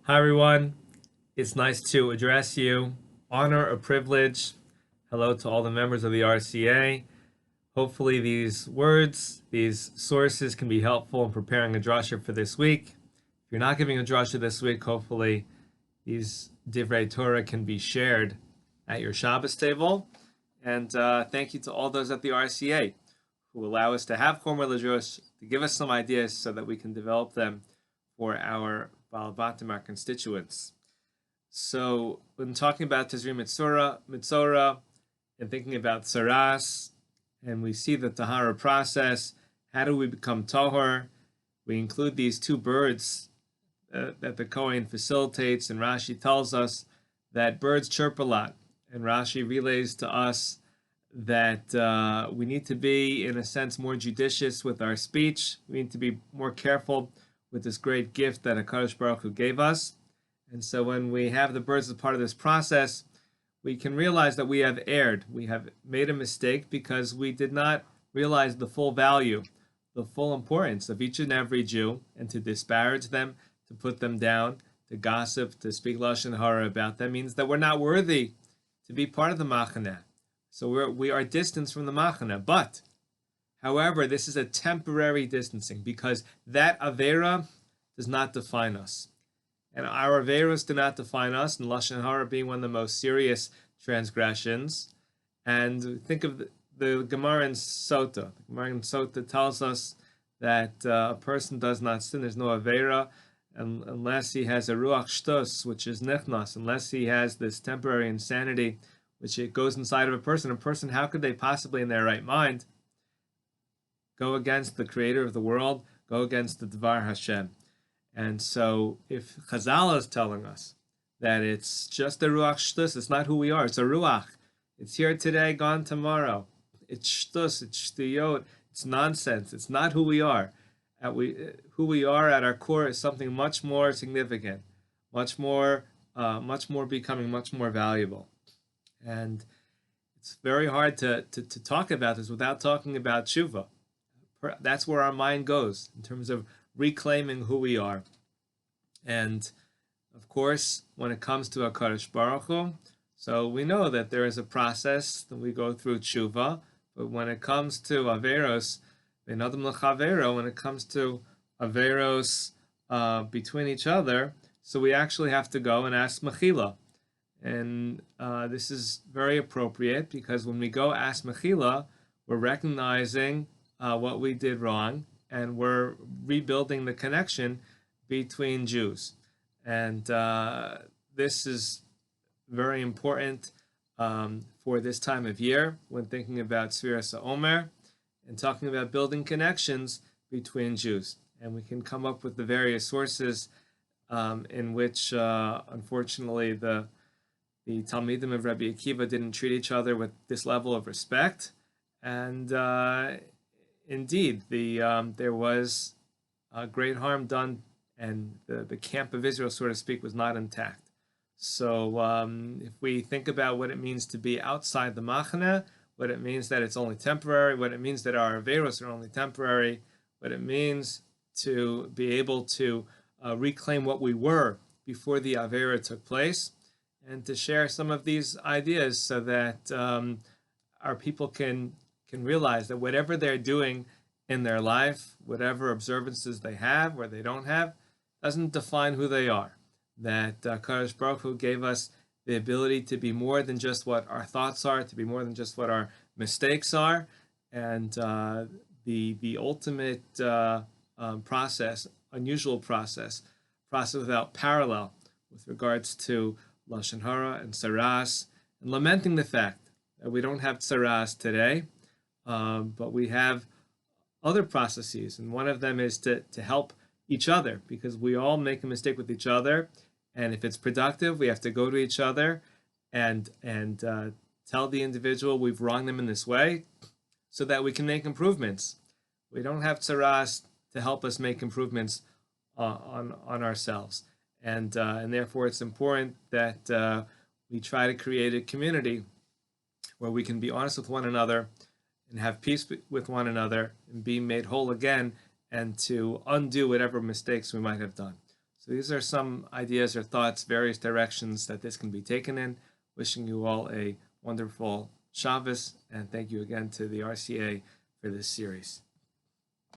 Hi, everyone. It's nice to address you. Honor, a privilege. Hello to all the members of the RCA. Hopefully, these words, these sources can be helpful in preparing a drasha for this week. If you're not giving a drasha this week, hopefully, these divrei Torah can be shared at your Shabbos table. And thank you to all those at the RCA who allow us to have Chomer L'Drosh, to give us some ideas so that we can develop them for our Balabatim, our constituents. So when talking about Tazria-Metzora, and thinking about Tsaras, and we see the Tahara process, how do we become Tahor? We include these two birds that the Kohen facilitates, and Rashi tells us that birds chirp a lot. And Rashi relays to us that we need to be, in a sense, more judicious with our speech. We need to be more careful with this great gift that HaKadosh Baruch Hu gave us. And so when we have the birds as part of this process, we can realize that we have erred. We have made a mistake because we did not realize the full value, the full importance of each and every Jew, and to disparage them, to put them down, to gossip, to speak lashon hara about them means that we're not worthy to be part of the machana. So we are distanced from the machana. But, however, this is a temporary distancing because that avera does not define us. And our averos do not define us, and lashon hara being one of the most serious transgressions. And think of the Gemara in Sota. The Gemara in Sota tells us that a person does not sin. There's no avera unless he has a ruach shtos, which is nechnas, unless he has this temporary insanity, which it goes inside of a person. A person, how could they possibly in their right mind go against the creator of the world, go against the dvar Hashem? And so if Chazal is telling us that it's just a ruach shtus, it's not who we are, it's a ruach. It's here today, gone tomorrow. It's shtus, it's shtuyot, it's nonsense. It's not who we are. Who we are at our core is something much more significant, much more becoming much more valuable. And it's very hard to talk about this without talking about tshuva. That's where our mind goes in terms of reclaiming who we are. And of course, when it comes to HaKadosh Baruch Hu, so we know that there is a process that we go through tshuva, but when it comes to averos, when it comes to averos between each other, so we actually have to go and ask mechila. And this is very appropriate because when we go ask mechila, we're recognizing what we did wrong, and we're rebuilding the connection between Jews. And this is very important for this time of year when thinking about Sfiras HaOmer and talking about building connections between Jews. And we can come up with the various sources in which, unfortunately, the Talmidim of Rabbi Akiva didn't treat each other with this level of respect. And indeed, there was great harm done, and the camp of Israel, so to speak, was not intact. So if we think about what it means to be outside the machana, what it means that it's only temporary, what it means that our averos are only temporary, what it means to be able to reclaim what we were before the avera took place, and to share some of these ideas so that our people can realize that whatever they're doing in their life, whatever observances they have or they don't have, doesn't define who they are. That Kadosh Baruch Hu gave us the ability to be more than just what our thoughts are, to be more than just what our mistakes are, and the ultimate process, unusual process without parallel with regards to lashon hara and tsaras, and lamenting the fact that we don't have tsaras today, but we have other processes, and one of them is to help each other, because we all make a mistake with each other, and if it's productive, we have to go to each other and tell the individual we've wronged them in this way, so that we can make improvements. We don't have tsaras to help us make improvements on ourselves, and therefore it's important that we try to create a community where we can be honest with one another and have peace with one another and be made whole again, and to undo whatever mistakes we might have done. So these are some ideas or thoughts, various directions that this can be taken in. Wishing you all a wonderful Shabbos, and thank you again to the RCA for this series.